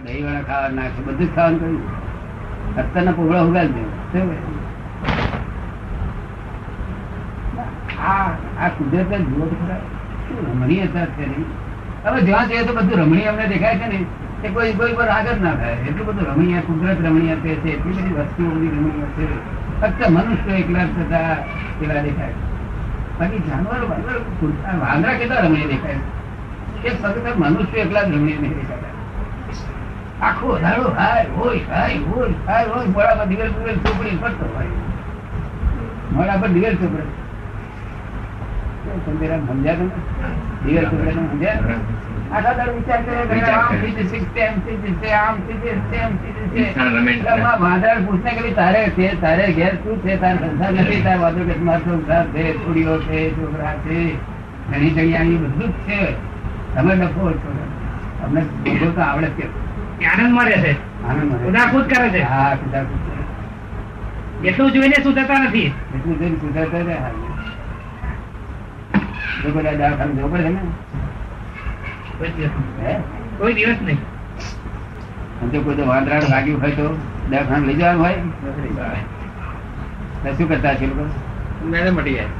દહીં વાળા ખાવા નાખે, બધું જ ખાવાનું કહ્યું. અત્યારના પોગળા ઉગાડી દેવું. આ કુદરત જુઓ તો ખરા શું રમણીયતા છે નહીં. હવે જ્યાં જોઈએ તો બધું રમણીય અમને દેખાય છે ને, એ કોઈ કોઈ પર આગળ ના થાય. એટલું બધું રમણીય, કુદરત રમણીય છે, એટલી બધી વસ્તુઓ બધી રમણીય છે. ફક્ત મનુષ્ય એકલા થતા પેલા દેખાય. બાકી જાનવર વાંદરા કેટલા રમણીય દેખાય? એ ફક્ત મનુષ્ય એકલા જ રમણીય નહીં દેખાતા. આખો દાડો હાય હોય હાય હોય હાય હોય, મોડા પર દિવેલ દિવેલ ચોપડી પડતો હોય, મોડા પર દિવેલ ચોપડે. સમજ્યા દિવેલ ચોપડે સમજ્યા? આખા દાડો વિચાર કરે વાંદરા પૂછને કે તારે ઘેર શું છે, તારે સંસાર નથી, તારે વાંધો કે સંસાર છે, છોડીઓ છે, છોકરા છે, ઘણી જગ્યા બધું જ છે. તમે ડફો છો, અમને બધું તો આવડે છે. આનંદ મળે છે, ઉદાકૂદ કરે છે. હા, સુધારકૂદ કરે. એટલું જોઈને સુધરતા નથી. એટલું જોઈને સુધારતા છે. જો બધા દવાખાને જવું પડે ને, કોઈ દિવસ નહીં. જો કોઈ વાંદરા લાગ્યું હોય તો દવાખાને લઈ જવાનું હોય, શું કરતા છે લોકો? મેદે મટી જાય,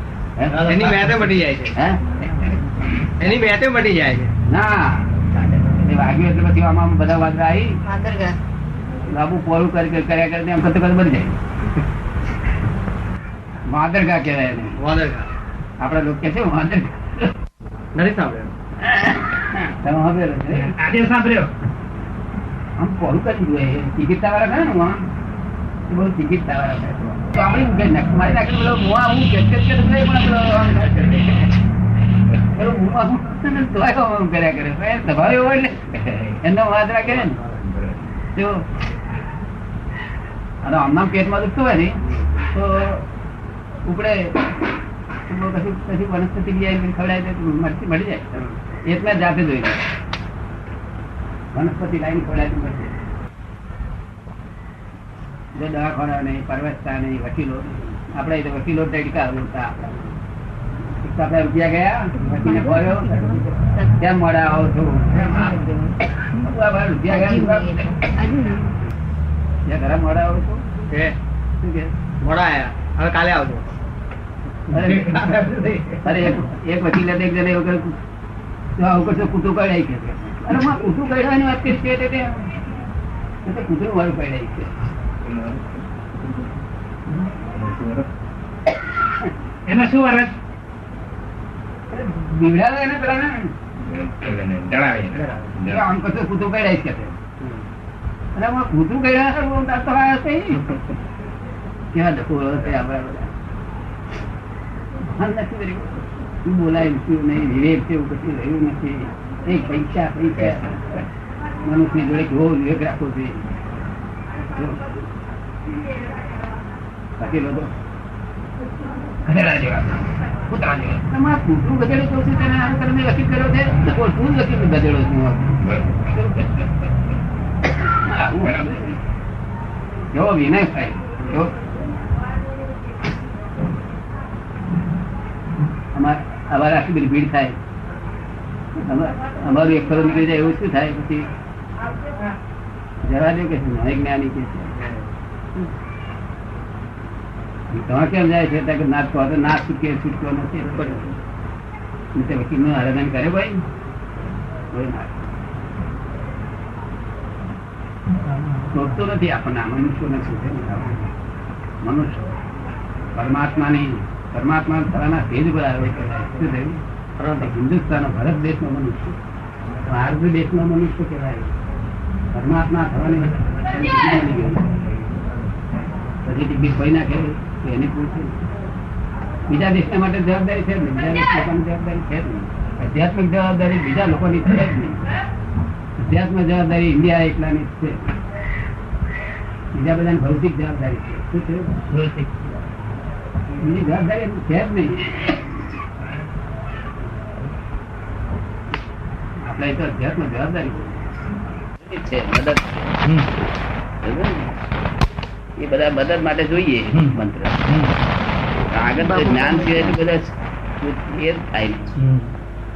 એની મેદે મટી જાય છે. એની મેદે મટી જાય છે. ના વાગ્યું એટલે પછી આમાં બધા વાંદરા આવી લાંબુ પોળું કર્યા કરીને એમ કરતા બની જાય. વાંદરગા કહેવાય એને. વાંદરગા આપડા લોકો કે છે વાંદરગા. નથી સાંભળ્યો? તમે સાંભળેલો છે? આજે સાંભળ્યો. આમ પોળું કરી જોઈએ. ટિકિટતા વાળા ખરા ને, એ બધું ટિકિટતા વાળા થાય. તો આપણે મારી નાખી પેલો હું આવું કે આમનામ પેટમાં દુખતું હોય ને તો ઉપડે કશું વનસ્પતિ ખવડાય મળી જાય. એટલે જાતે જોઈ વનસ્પતિ લાઈન ખવડાય મળશે. જો દવાખાના નહીં, પરવસતા નહીં, વકીલો આપડે વકીલો ટેડકા બોલતા. આપડે રૂપિયા ગયા, વકીલે ભર્યો, કેમ મોડા આવો છો? રૂપિયા ગયા ઘરે મોડા આવો છો? શું કે મોડા આયા, હવે કાલે આવજો. અરે એક વકીલે એક જણે એવું કર્યું, આવું કરશો કૂટું કઢાઈ કે અરે કૂટું કઢવાની વાત કરી છે, કૂતરું વાળું કઢાઈ છે. એમાં શું વરસ બીવડાવે એને પેલા આમ કશું કૂતરું કઢાઈ છે. અરે કૂતરું કઢ્યા કેવા ડખો આપડા બધા બોલાય શું નહીં, વિવેક છે એવું કશું રહ્યું નથી. એક પૈસા મનુષ્ય જોડે કેવો વિવેક રાખવો જોઈએ. બાકી લોકો ગધેડા જેવા, કૂતરા જેવા. તમારે કૂતરું ગધેડો કહું છું, તેને તમે વકીલ કર્યો છે, શું વકીલ ગધેડો છું? કેવો વિનય થાય, કેવો અમારે આટલી બધી ભીડ થાય, અમારું એક ખરો નીકળી જાય એવું શું થાય? પછી જવા દો કે જ્ઞાની કે તમે કેમ જાય છે? ના છૂટકે છૂટકો નથી. વકીલ નું આરાધન કરે ભાઈ, શોધતો નથી આપણને. મનુષ્યો નથી, મનુષ્ય પરમાત્મા થવાના ભેદ પર આવે. શું થયું? હિન્દુસ્તાન ભારત દેશ નો મનુષ્ય, ભારત દેશ નો મનુષ્ય કહેવાય. પરમાત્મા થવાની પછી ટિકિટ કોઈ નાખે તો એની પૂછે. બીજા દેશના માટે જવાબદારી છે જ નહીં, બીજા દેશ લોકોની જવાબદારી છે જ નહીં. આધ્યાત્મિક જવાબદારી બીજા લોકોની છે જ નહીં. અધ્યાત્મ જવાબદારી ઇન્ડિયા એકલાની છે. બીજા બધાની ભૌતિક જવાબદારી છે. શું છે? ભૌતિક. બીજી જવાબદારી છે જ નહીં. આપણે તો અધ્યાત્મ જવાબદારી છે. મદદ એ બધા મદદ માટે જોઈએ મંત્ર. આગળ જ્ઞાન સિવાય બધા એ થાય.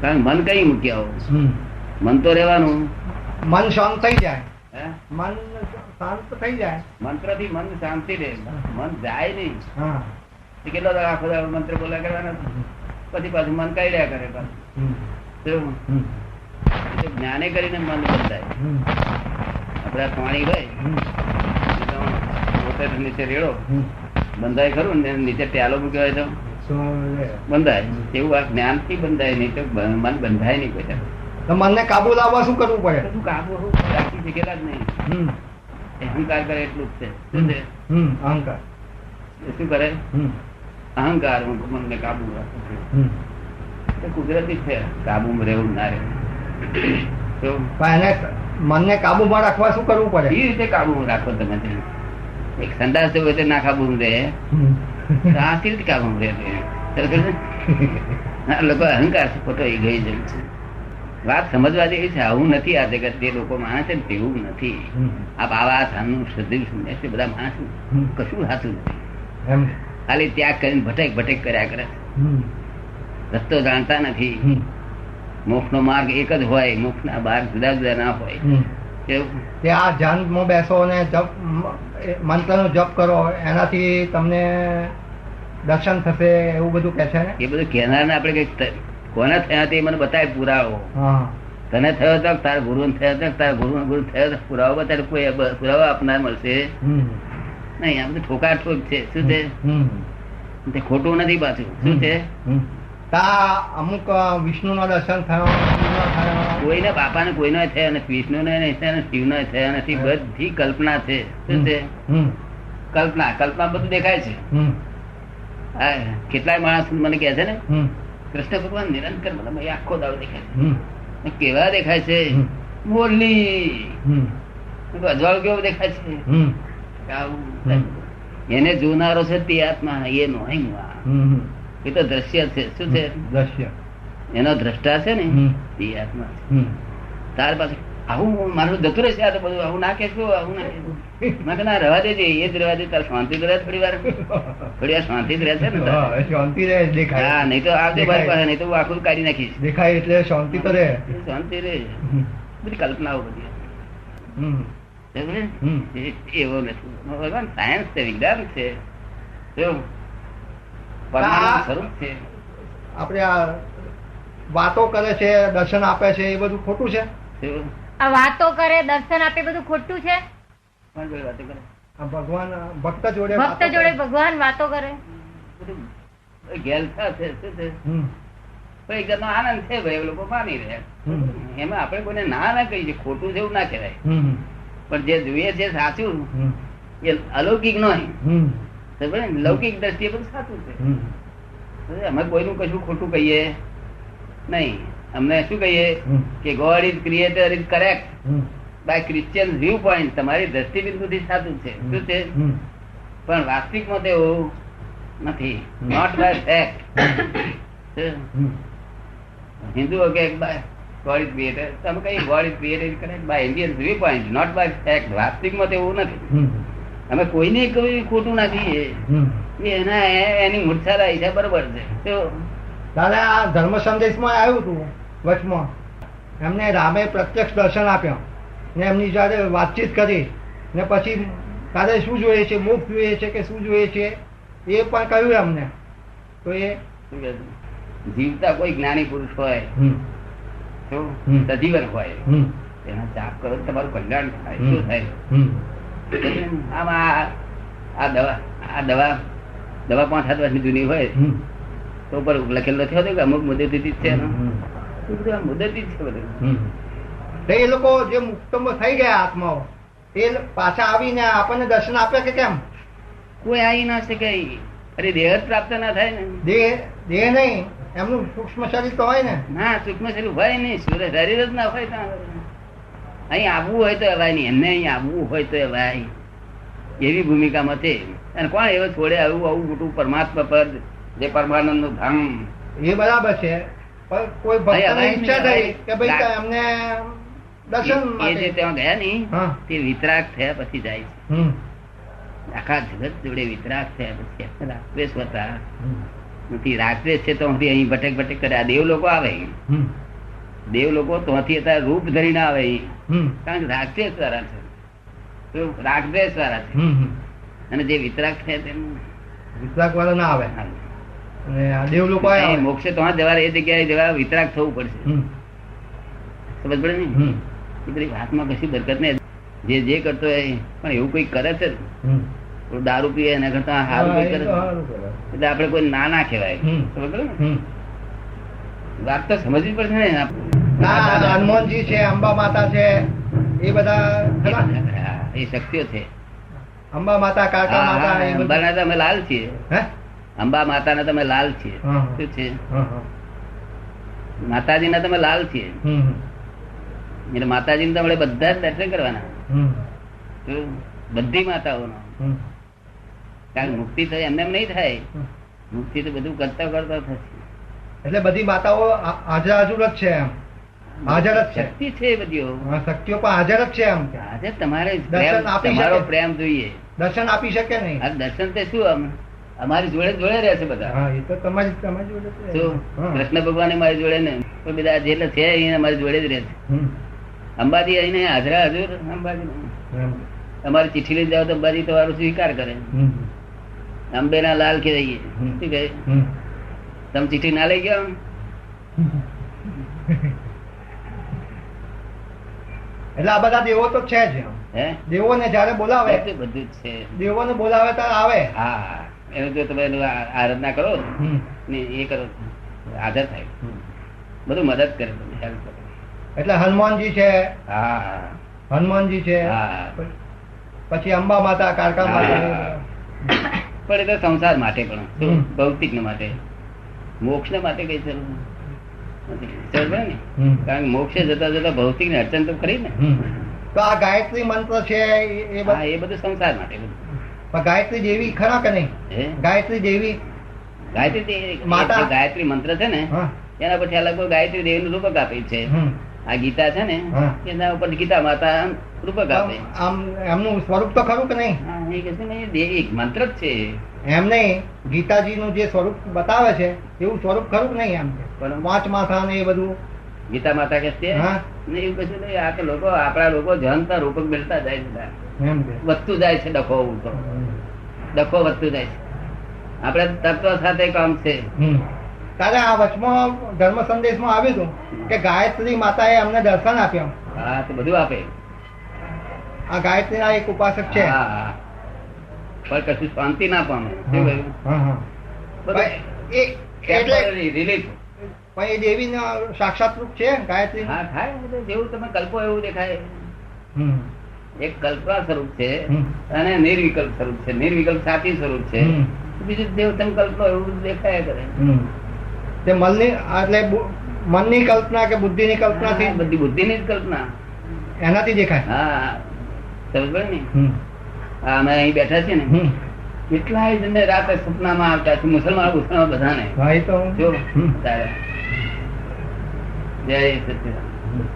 કારણ મન કઈ મૂક્યા મન તો રહેવાનું, મન શાંત થઈ જાય. હે? મન શાંત થઈ જાય. મંત્ર થી મન શાંતિ રહે, મન જાય નહીં. હા. એ કેટલો દાડો આખો દાડો મંત્ર બોલ્યા કરવાના, પછી પાછું મન કાઢ્યા કરે પાછું. શું? એટલે જ્ઞાને કરીને મન બંધાય. આપડે આ પાણી હોય મોટર નીચે રેડો બંધાય ખરું ને, નીચે પ્યાલો મૂક્યો હોય તો બંધાય. એવું આ જ્ઞાન થી બંધાય, નહીં તો મન બંધાય નહીં. કોઈ તો મનને કાબુ લાવવા શું કરવું પડે? શું કાબુ રાખી શકેલા જ નહીં. અહંકાર કરે એટલું જ છે. શું છે? અહંકાર. એ શું કરે? અહંકાર મનને કાબુ રાખે. કુદરતી છે કાબુમાં રહેવું ના રહેવું. એને મનને કાબુમાં રાખવા શું કરવું પડે? એ રીતે કાબુમાં રાખો તમે. એક સંદાસ હોય તો ના કાબુમાં રહે, આ કેવી રીતે કાબુમાં રહે? લોકો અહંકાર ખોટો એ ગઈ જવું છે. વાત સમજવા જેવી છે. આવું નથી આ જગત. જે લોકો માને છે ને તેવું નથી. આ બાવા થાનનું શ્રદ્ધા છે બધા માણસ કશું સાચું નથી. ખાલી ત્યાગ કરીને ભટેક ભટેક કર્યા કરે. રસ્તો જાણતા નથી. મોક્ષ નો માર્ગ એક જ હોય, મોક્ષ ના માર્ગ જુદા જુદા ના હોય. આ ધ્યાનમાં બેસો ને જપ મંત્ર નો જપ કરો, એનાથી તમને દર્શન થશે એવું બધું કે છે ને? એ બધું કહેનાર ને આપડે કઈક કોને થયા તે મને બતાવે પુરાવો. તને થયો તો તારા ગુરુ થયો તો તારા ગુરુ થયો તો પુરાવો બતાવે. કોઈ પુરાવો આપનાર મળશે નહીં. આ બધું ઠોકા ઠોક છે. શું છે? ખોટું નથી પાછું. શું છે? અમુક વિષ્ણુ નો દર્શન થયો, કોઈને બાપા ને કોઈનો થયો નથી, વિષ્ણુ ને શિવ નો થયા નથી. બધી કલ્પના છે. શું છે? કલ્પના. કલ્પના બધું દેખાય છે. કેટલાય માણસ મને કહે છે ને કૃષ્ણ ભગવાન નિરંતર મને આખો દાડો દેખાય છે. કેવા દેખાય છે? મોરલી અજવાળ કેવો દેખાય છે? એને જોનારો છે તે આત્મા, એ નો એ તો દ્રશ્ય છે. શું છે? દ્રશ્ય. એનો દ્રષ્ટા છે ને તે આત્મા છે. તાર પાસે આવું મારું જતું રહેશે. આ તો બધું આવું ના કેશું, આવું ના કે ના રવા દેજે, એ જ રવા દે. તાર શાંતિ તો રહે થોડી વાર. થોડી વાર શાંતિ જ રહેશે ને. શાંતિ રહે. દેખાય. હા, નહીં તો આવજે મારી પાસે, નહીં તો હું આખું કાઢી નાખીશ. દેખાય એટલે શાંતિ તો રહે. શાંતિ રહે. બધી કલ્પનાઓ બધી એવો નથી. ભગવાન સાયન્સ છે, વિજ્ઞાન છે. સ્વરૂપ છે. આપડે આ વાતો કરે છે, દર્શન આપે છે, એ બધું ખોટું છે? આ વાતો કરે, દર્શન આપે, બધું ખોટું છે? ભગવાન ભક્ત જોડે ભગવાન વાતો કરે. આનંદ છે ભાઈ, લોકો માની રહ્યા. એમાં આપણે કોઈને ના ના કહી છે. ખોટું છે એવું ના કહેવાય. પણ જે જોઈએ છે સાચું એ અલૌકિક નહીં, લૌકિક દ્રષ્ટિએ બધું સાચું છે. અમે કોઈનું કશું ખોટું કહીએ નહીં. અમને શું કહીએ કે God is creator is correct by Christian view point. તમારી દ્રષ્ટિબિંદુ થી સાચું છે. શું છે? પણ વાસ્તવિકમાં તો એવું નથી. Not by fact. હિન્દુઓ કે ગોડ ઇઝ ક્રિએટર, તમે કઈ God is creator is correct by Indian view point, not by fact. વાસ્તવિકમાં તો એવું નથી. અમે કોઈને કોઈ ખોટું નથી. એના એની મૂર્છા હિસાબ બરોબર છે. દાદા આ ધર્મ સંદેશમાં આવ્યું હતું વચમાં, એમને રામે પ્રત્યક્ષ દર્શન આપ્યા ને એમની જયારે વાતચીત કરી ને પછી તારે શું જોઈએ છે, મોક્ષ જોઈએ છે કે શું જોઈએ છે એ પણ કહ્યું એમને. તો એ જીવતા કોઈ જ્ઞાની પુરુષ હોય, સજીવન હોય, એના જાપ કરો તમારું કલ્યાણ થાય. શું થાય? આમાં આ દવા 5-7 વર્ષની જૂની હોય તો ઉપર લખેલો થયો કે અમુક મુદતી જ છે. મુદતી જ છે બધું. એ લોકો જે મુક્ત થઈ ગયા આત્માઓ એ પાછા આવીને આપણને દર્શન આપે કે કેમ? કોઈ આવી ના શકે. અરે દેહ પ્રાપ્ત ના થાય ને. દેહ નહીં, એમનું સૂક્ષ્મ શરીર તો હોય ને. ના, સૂક્ષ્મ શરીર હોય નહીં, શરીર જ ના હોય. અહીં આવવું હોય તો અવાય નહીં, એમને અહીં આવવું હોય તો અવાય. એવી ભૂમિકામાં છે. અને કોણ એવો છોડે આવું મોટું પરમાત્મા પર, જે પરમાનંદ નું ધામ. એ બરાબર છે, પણ કોઈ ભક્તની ઈચ્છા થઈ કે ભાઈ અમને દર્શન માટે. જે ત્યાં ગયા નહીં તે વિતરાગ થયા પછી જાય છે. આખા જગત જોડે વિતરાગ થયા પછી રાગદ્વેષ હતા નથી. રાગદ્વેષ છે તો અહીં ભટેક ભટેક કરે. આ દેવ લોકો આવે, દેવ લોકો ત્યાંથી રૂપ ધરીને આવે, કારણ કે રાગદ્વેષ વાળા છે. તો રાગદ્વેષ વાળા છે. અને જે વિતરાગ છે તેનું વિતરાગ વાળા ના આવે. અને આ દેવ લોકો આવે. મોક્ષે તો જવા એ જગ્યાએ જવા વિતરાગ થવું પડશે. સમજ પડે ને એ બધી વાતમાં કશી બરકત નહીં. જે કરતો હોય પણ એવું કોઈ કરે છે દારૂ પીએ એના કરતા સારું કોઈ કરે એટલે આપડે કોઈ ના ના કહેવાય. સમજ પડે ને વાત તો સમજવી પડશે ને. હનુમાનજી છે, અંબા માતા છે, એ બધા એ શક્તિઓ છે. અંબા માતા, કાકા માતા. અંબાના તમે લાલ છીએ. અંબા માતા ના તમે લાલ છીએ. શું છે? માતાજી ના તમે લાલ છીએ. એટલે માતાજી ને તમારે બધા જ દર્શન કરવાના. બધી માતાઓનો. કારણ મુક્તિ થાય એમને એમ નહીં થાય. મુક્તિ તો બધું કરતા કરતા થશે. એટલે બધી માતાઓ હાજર હાજર જ છે. એમ હાજર જ છે. શક્તિ છે બધીઓ. શક્તિઓ પણ હાજર જ છે. એમ હાજર તમારે દર્શન તમારો પ્રેમ જોઈએ. દર્શન આપી શકે નહીં. દર્શન તે શું અમારી જોડે જોડે રહેશે બધા. એ તો તમારી જોડે કૃષ્ણ ભગવાન મારી જોડે ને બધા જેટલા છે અહીંયા અમારી જોડે જ રહેશે. અંબાજી અહીં હાજરા હજુર અંબાજી તમારી ચિઠ્ઠી લઈ જાવ તો અંબાજી તમારો સ્વીકાર કરે. અંબે ના લાલ કે જઈએ. શું કહે? તમે ચિઠ્ઠી ના લઈ ગયા? એટલે આ બધા દેવો તો છે જ. દેવો ને જયારે બોલાવે બધું જ છે. દેવો ને બોલાવે ત્યારે આવે. હા એનું જો તમે આરાધના કરો ને એ કરો હાજર થાય. બધું મદદ કરે તમને હેલ્પ કરે. એટલે હનુમાનજી છે. હા હનુમાનજી છે. પછી અંબા માતા, કાળકા માતા. પણ એ તો સંસાર માટે પણ ભૌતિક માટે. મોક્ષ માટે કઈ જરૂર નથી. કારણ કે મોક્ષે જતા જતા ભૌતિક ને અડચણ તો ખરી ને. તો આ ગાયત્રી મંત્ર છે એ બધું સંસાર માટે. ગાયત્રી દેવી ખરા કે નહીં? ગાયત્રી દેવી, ગાયત્રી મંત્ર છે ને એના પછી અલગ ગાયત્રી દેવી નું રૂપક આપે છે. આ ગીતા છે ને એના ઉપર ગીતા માતા રૂપક આપે. આમ એમનું સ્વરૂપ તો ખરું કે નહીં? એક મંત્ર જ છે. એમ નહીં, ગીતાજી નું જે સ્વરૂપ બતાવે છે એવું સ્વરૂપ ખરું કે નહીં? એમ પાંચ માથા ને એ બધું ગીતા માતા કે છે એવું કશું નહીં. આ તો લોકો આપણા લોકો જનતા રૂપક મેળતા જાય છે. વધતું જાય છે ડખો. ડખો વધતું જાય છે. આપડે તત્વ સાથે કામ છે. તારે આ વચમાં ધર્મ સંદેશમાં આવ્યું હતું કે ગાયત્રી માતાએ અમને દર્શન આપ્યા. હા તો બધું આપે. આ ગાયત્રી ના એક ઉપાસક છે. પણ કશું શાંતિ ના પામે. પણ એ દેવી સાક્ષાત રૂપ છે ગાયત્રી. હા થાય જેવું તમે કલ્પો એવું દેખાય. એક કલ્પના સ્વરૂપ છે અને નિર્વિકલ્પ સ્વરૂપ છે. નિર્વિકલ્પ સાચી સ્વરૂપ છે. બીજું દેવ તમે કલ્પનો એવું દેખાયા કરે. તે મનની એટલે મનની કલ્પના કે બુદ્ધિની કલ્પના થી? બધી બુદ્ધિની જ કલ્પના એનાથી દેખાય. હા સમજ પડે ને. અમે અહીં બેઠા છીએ ને કેટલાય જણને રાતે સપનામાં આવતા છે. મુસલમાન બધાને. જો તારે જય સચિદાનંદ.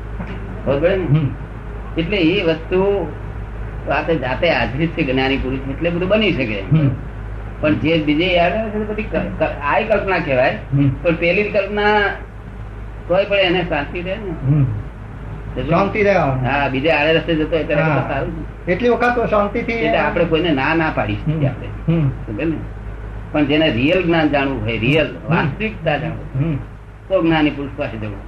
એટલે એ વસ્તુ જાતે હાજરી છે જ્ઞાની પુરુષ એટલે બધું બની શકે. પણ જે બીજે બધી આ કલ્પના કહેવાય. પણ પેલી કલ્પના કોઈ પણ એને શાંતિ રહે ને. શાંતિ રહે. હા બીજે આડે રસ્તે જતો હોય ત્યારે સારું. એટલી વખત શાંતિ થી આપણે કોઈને ના પાડી શકીએ આપણે. પણ જેને રિયલ જ્ઞાન જાણવું હોય, રિયલ વાસ્તવિકતા જાણવું તો જ્ઞાની પુરુષ પાસે જવું.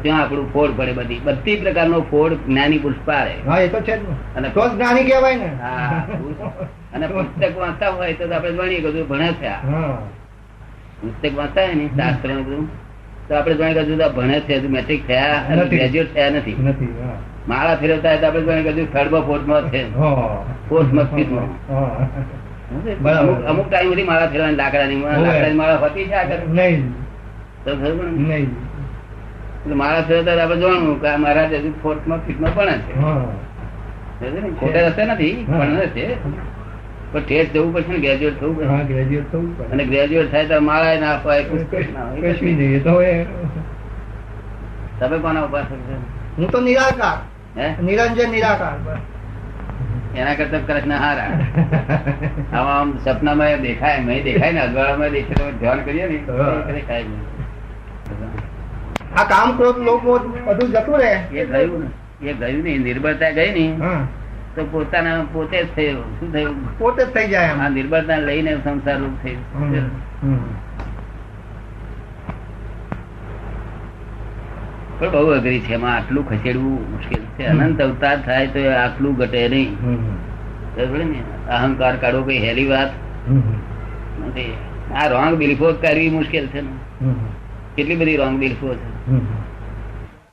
ત્યાં આપણું ફોડ પડે. બધી પ્રકારનો ફોડ જ્ઞાની પુરુષ પાડે. હા એ તો છે. અને તો જ્ઞાની કહેવાય ને. હા અને પુસ્તક વાંચતા હોય તો આપણે જાણીએ કે ભણે થયા. પુસ્તક વાંચતા હોય ને શાસ્ત્ર બધું તો આપણે જાણીએ કે ભણે છે, મેટ્રિક થયા અને ગ્રેજ્યુએટ થયા નથી. માળા ફેરવતા હોય તો આપણે જાણીએ કે થર્ડમાં ફોર્થમાં છે. ફોર્થમાં ફિફ્થમાં. અમુક ટાઈમ સુધી માળા ફેરવાની લાકડાની માળા હોતી છે આગળ નહીં. તો નહીં મારા ફેરતા આપડે જોવાનું કે મહારાજ હજુ ફોર્થમાં ફિફ્થમાં ભણે છે. ખોટે રસ્તે નથી ભણે છે. પણ ઠેઠ જવું પડશે ને. ગ્રેજ્યુએટ થવું પડે. અને ગ્રેજ્યુએટ થાય તો માળા ના અપાય, પુસ્તક ના હોય. તમે કોના ઉપાસક છો? હું તો નિરાકાર. નિરંજન નિરાકાર. એના કરતા કૃષ્ણ હારા. આમ સપનામાં દેખાય નહીં દેખાય ને અજવાળામાં દેખાય ધ્યાન કરીએ ને દેખાય નહીં. આ કામ ક્રોધ લોકો બધું જતું રહે. એ થયું ને એ ગયું નહીં, નિર્બળતા ગઈ નહીં હા તો પોતાના પોતે જ થયું. શું થયું? પોતે જ થઈ જાય એમ. આ નિર્બળતા લઈને સંસાર રૂપ હમ. થયું. હમ. પણ બહુ અઘરી છે એમાં, આટલું ખસેડવું મુશ્કેલ છે. અનંત અવતાર થાય તો આટલું ઘટે નહીં. હમ. બરાબર ને? અહંકાર કાઢવો કઈ હેલી વાત હમ. નથી. આ રોંગ બિલીફો કરવી મુશ્કેલ છે ને. હમ. કેટલી બધી રોંગ બિલીફો છે. હમ.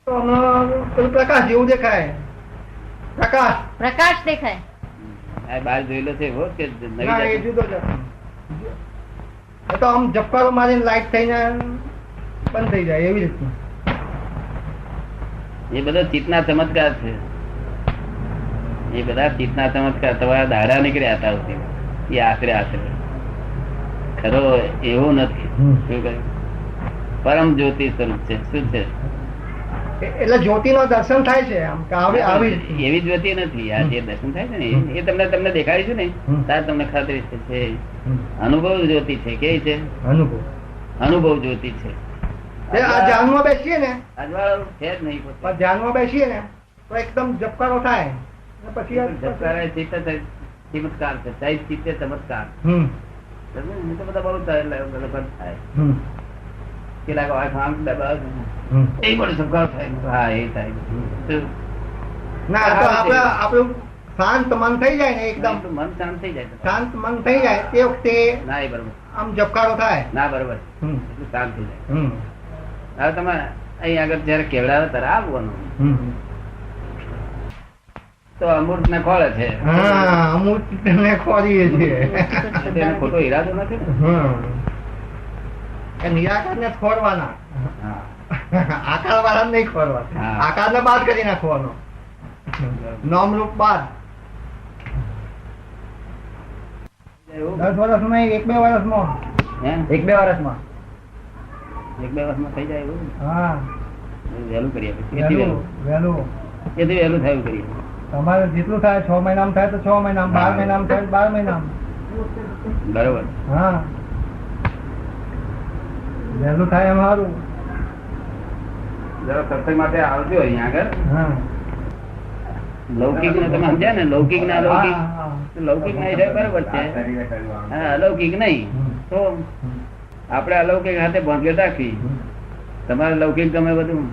તો આમાં પેલું પ્રકાશ જેવું દેખાય. પ્રકાશ પ્રકાશ દેખાય. આ બહાર જોયેલો છે એવો કે નવી ના, એ જાતનો? જુદો છે. એ તો આમ ઝપકારો મારીને લાઈટ થઈને બંધ થઈ જાય એવી રીતનું. એ બધો ચિત્તના ચમત્કાર છે. એ બધા ચિત્તના ચમત્કાર તમારા દાડા નીકળ્યા હતા સુધી. એ આશરે આશરે ખરો એવું નથી. હમ. શું કહ્યું? પરમ જ્યોતિ સ્વરૂપ છે. શું છે? એટલે જ્યોતિનો દર્શન થાય છે આમ કે આવી રીતનું. એવી જ્યોતિ નથી. આ જે દર્શન થાય છે ને એ તમને દેખાડીશું ને હમ. તાર તમને ખાતરી છે. હમ. અનુભવ જ્યોતિ છે. કેવી છે? અનુભવ. અનુભવ જ્યોતિ છે. એ આ ધ્યાનમાં બેસીએ ને, અજવાળો છે જ નહીં પોતે. પણ ધ્યાનમાં બેસીએ ને તો એકદમ ઝપકારો થાય ને પછી ચમત્કાર છે. ચૈત ચિત્તે ચમત્કાર. હમ. સમજ્યો ને? એ તો બધા બહુ થાય. હમ. કેટલાક આંખ આમ દબાવે છે. હમ. એ પણ ચમત્કાર થાય. હા, એ થાય. ના આ તો આપણું શાંત મન થઈ જાય ને એકદમ એકદમ મન શાંત થઈ જાય. શાંત મન થઈ જાય તે વખતે ના, એ બરોબર. આમ ઝબકારો થાય. ના, બરોબર. હમ. એટલું શાંત થઈ જાય. હમ. હવે તમે અહીં આગળ જયારે કેવડાવે ત્યારે આવવાનું હમ. તો અમૃત ને ખોળે છે. હા અમુક ને ખોરીએ છીએ. એનો ખોટો ઈરાદો નથી ને. હમ. એ નિરાકાર ને ખોરવાના, હા. આકાર વાળા નહીં ખોરવા. હા. આકાર ને બાદ કરી નાખવાનો, નામ રૂપ બાદ. એવું? 10 વર્ષમાં 1-2 વર્ષમાં હે? 1-2 વર્ષમાં 1-2 વર્ષમાં થઈ જાય એવું? હા વહેલું કરીએ પછી. એથી વહેલું. વહેલું એથી વહેલું થયું કરીએ. તમારે જેટલું થાય 6 મહિનામાં થાય તો 6 મહિનામાં, 12 મહિનામાં થાય તો 12 મહિનામાં. બરોબર. હા વહેલું થાય એમ સારું. જરા સત્સંગ માટે આવજો અહીંયા આગળ. હા લૌકિક ને તમે સમજ્યા ને? લૌકિક ના અલૌકિક. હા, હા. લૌકિક ના હિસાબે બરાબર છે. હા, અલૌકિક નહીં તો આપણે અલૌકિક હાથે ભાંગ્યો રાખી. તમારે લૌકિક ગમે બધું.